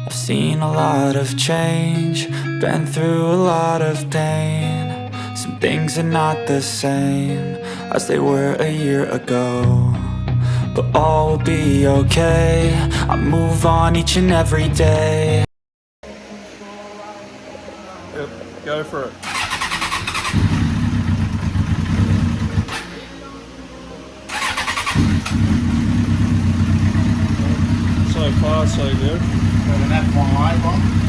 I've seen a lot of change, been through a lot of pain. Some things are not the same as they were a year ago, but all will be okay. I move on each and every day. Yep, go for it. So far, so good. Got an F1 one.